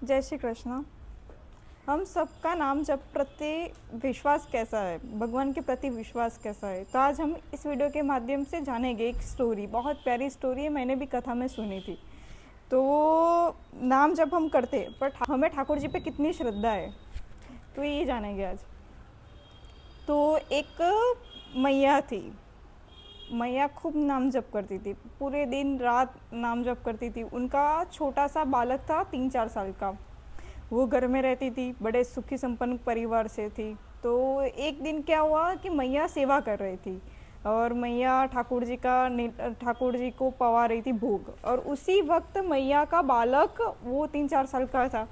जय श्री कृष्ण। हम सबका नाम जप प्रति विश्वास कैसा है, भगवान के प्रति विश्वास कैसा है, तो आज हम इस वीडियो के माध्यम से जानेंगे। एक स्टोरी, बहुत प्यारी स्टोरी है, मैंने भी कथा में सुनी थी। तो नाम जप हम करते हैं, पर हमें ठाकुर जी पे कितनी श्रद्धा है, तो ये जानेंगे आज। तो एक मैया थी। मैया खूब नाम जप करती थी, पूरे दिन रात नाम जप करती थी। उनका छोटा सा बालक था, 3-4 साल का। वो घर में रहती थी, बड़े सुखी संपन्न परिवार से थी। तो एक दिन क्या हुआ कि मैया सेवा कर रही थी और मैया ठाकुर जी को पवा रही थी भोग। और उसी वक्त मैया का बालक, वो 3-4 साल का था,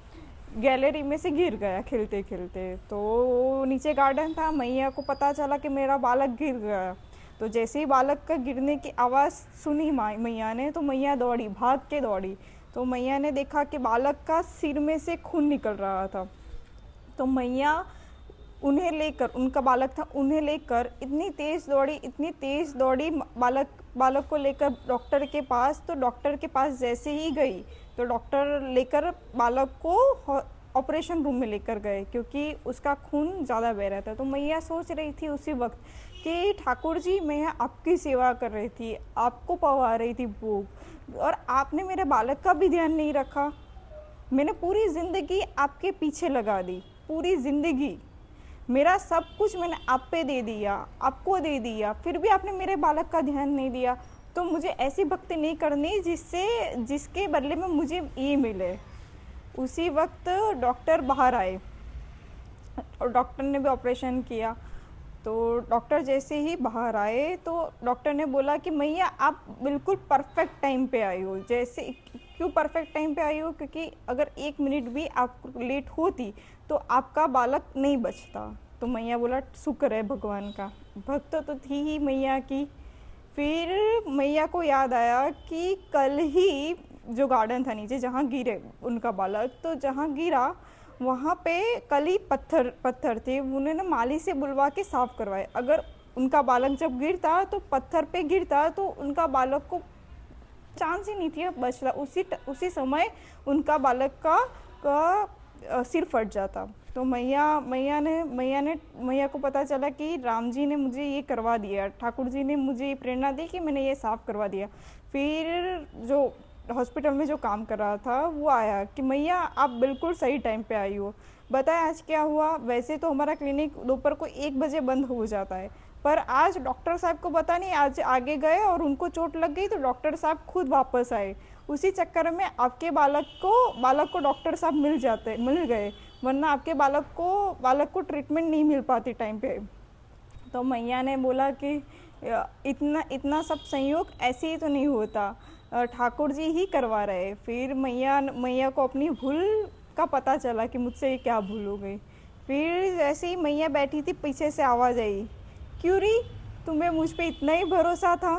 गैलरी में से गिर गया खेलते खेलते। तो नीचे गार्डन था, मैया को पता चला कि मेरा बालक गिर गया। तो जैसे ही बालक का गिरने की आवाज़ सुनी मैया ने, तो मैया दौड़ी, भाग के दौड़ी। तो मैया ने देखा कि बालक का सिर में से खून निकल रहा था। तो मैया उन्हें लेकर, उनका बालक था, उन्हें लेकर इतनी तेज़ दौड़ी बालक को लेकर डॉक्टर के पास। तो डॉक्टर के पास जैसे ही गई, तो डॉक्टर लेकर बालक को ऑपरेशन रूम में लेकर गए, क्योंकि उसका खून ज़्यादा बह रहा था। तो मैया सोच रही थी उसी वक्त कि ठाकुर जी, मैं आपकी सेवा कर रही थी, आपको पवा रही थी भोग, और आपने मेरे बालक का भी ध्यान नहीं रखा। मैंने पूरी ज़िंदगी आपके पीछे लगा दी, पूरी ज़िंदगी मेरा सब कुछ मैंने आप पे दे दिया, आपको दे दिया, फिर भी आपने मेरे बालक का ध्यान नहीं दिया। तो मुझे ऐसी भक्ति नहीं करनी जिसके बदले में मुझे ये मिले। उसी वक्त डॉक्टर बाहर आए और डॉक्टर ने भी ऑपरेशन किया। तो डॉक्टर जैसे ही बाहर आए, तो डॉक्टर ने बोला कि मैया, आप बिल्कुल परफेक्ट टाइम पे आई हो। जैसे क्यों परफेक्ट टाइम पे आई हो? क्योंकि अगर 1 मिनट भी आप लेट होती तो आपका बालक नहीं बचता। तो मैया बोला, शुक्र है भगवान का, भक्त तो थी ही मैया की। फिर मैया को याद आया कि कल ही जो गार्डन था नीचे, जहाँ गिरे उनका बालक, तो जहाँ गिरा वहाँ पे कल ही पत्थर थे, उन्होंने माली से बुलवा के साफ़ करवाए। अगर उनका बालक जब गिरता तो पत्थर पे गिरता, तो उनका बालक को चांस ही नहीं थी बचता। उसी समय उनका बालक का सिर फट जाता। तो मैया को पता चला कि राम जी ने मुझे ये करवा दिया, ठाकुर जी ने मुझे ये प्रेरणा दी कि मैंने ये साफ़ करवा दिया। फिर जो हॉस्पिटल में जो काम कर रहा था, वो आया कि मैया, आप बिल्कुल सही टाइम पे आई हो। बताएं आज क्या हुआ? वैसे तो हमारा क्लिनिक दोपहर को 1 बजे बंद हो जाता है, पर आज डॉक्टर साहब को पता नहीं, आज आगे गए और उनको चोट लग गई, तो डॉक्टर साहब खुद वापस आए। उसी चक्कर में आपके बालक को डॉक्टर साहब मिल गए, वरना आपके बालक को ट्रीटमेंट नहीं मिल पाती टाइम पे। तो मैया ने बोला कि इतना सब संयोग ऐसे ही तो नहीं होता, ठाकुर जी ही करवा रहे। फिर मैया को अपनी भूल का पता चला कि मुझसे ये क्या भूल हो गई। फिर जैसे ही मैया बैठी थी, पीछे से आवाज़ आई, क्यों री, तुम्हें मुझ पे इतना ही भरोसा था?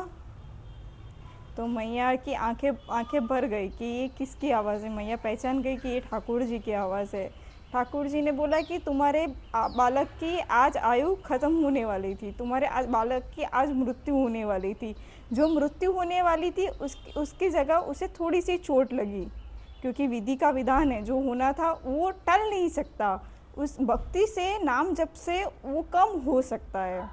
तो मैया की आंखें भर गई कि ये किसकी आवाज़ है। मैया पहचान गई कि ये ठाकुर जी की आवाज़ है। ठाकुर जी ने बोला कि तुम्हारे बालक की आज आयु ख़त्म होने वाली थी, तुम्हारे बालक की आज मृत्यु होने वाली थी। जो मृत्यु होने वाली थी, उसकी जगह उसे थोड़ी सी चोट लगी, क्योंकि विधि का विधान है, जो होना था वो टल नहीं सकता। उस भक्ति से, नाम जप से वो कम हो सकता है।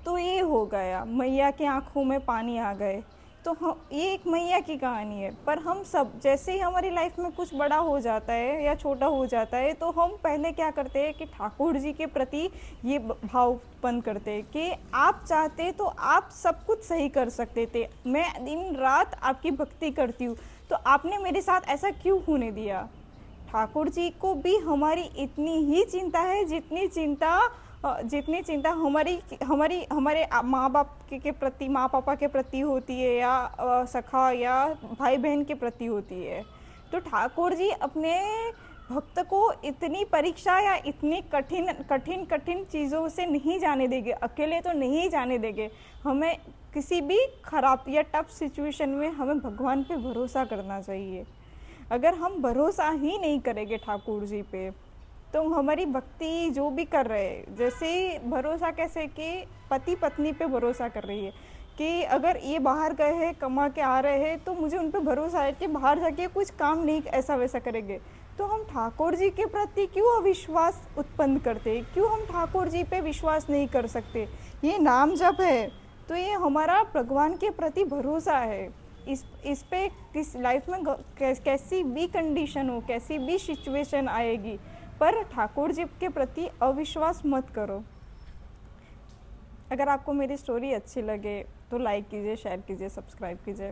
तो ये हो गया, मैया की आंखों में पानी आ गए। तो ये एक मैया की कहानी है। पर हम सब, जैसे ही हमारी लाइफ में कुछ बड़ा हो जाता है या छोटा हो जाता है, तो हम पहले क्या करते हैं कि ठाकुर जी के प्रति ये भाव उत्पन्न करते हैं कि आप चाहते तो आप सब कुछ सही कर सकते थे, मैं दिन रात आपकी भक्ति करती हूँ, तो आपने मेरे साथ ऐसा क्यों होने दिया? ठाकुर जी को भी हमारी इतनी ही चिंता है जितनी चिंता हमारे माँ बाप के प्रति, माँ पापा के प्रति होती है, या सखा या भाई बहन के प्रति होती है। तो ठाकुर जी अपने भक्त को इतनी परीक्षा या इतनी कठिन चीज़ों से नहीं जाने देंगे, अकेले तो नहीं जाने देंगे। हमें किसी भी खराब या टफ सिचुएशन में हमें भगवान पे भरोसा करना चाहिए। अगर हम भरोसा ही नहीं करेंगे ठाकुर जी पे, तो हमारी भक्ति जो भी कर रहे हैं, जैसे भरोसा कैसे कि पति पत्नी पे भरोसा कर रही है कि अगर ये बाहर गए हैं कमा के आ रहे हैं तो मुझे उन पर भरोसा है कि बाहर जाके कुछ काम नहीं ऐसा वैसा करेंगे। तो हम ठाकुर जी के प्रति क्यों अविश्वास उत्पन्न करते, क्यों हम ठाकुर जी पे विश्वास नहीं कर सकते। ये नाम जप है तो ये हमारा भगवान के प्रति भरोसा है। इस पे किस लाइफ में कैसी भी कंडीशन हो, कैसी भी सिचुएशन आएगी, पर ठाकुर जी के प्रति अविश्वास मत करो। अगर आपको मेरी स्टोरी अच्छी लगे तो लाइक कीजिए, शेयर कीजिए, सब्सक्राइब कीजिए।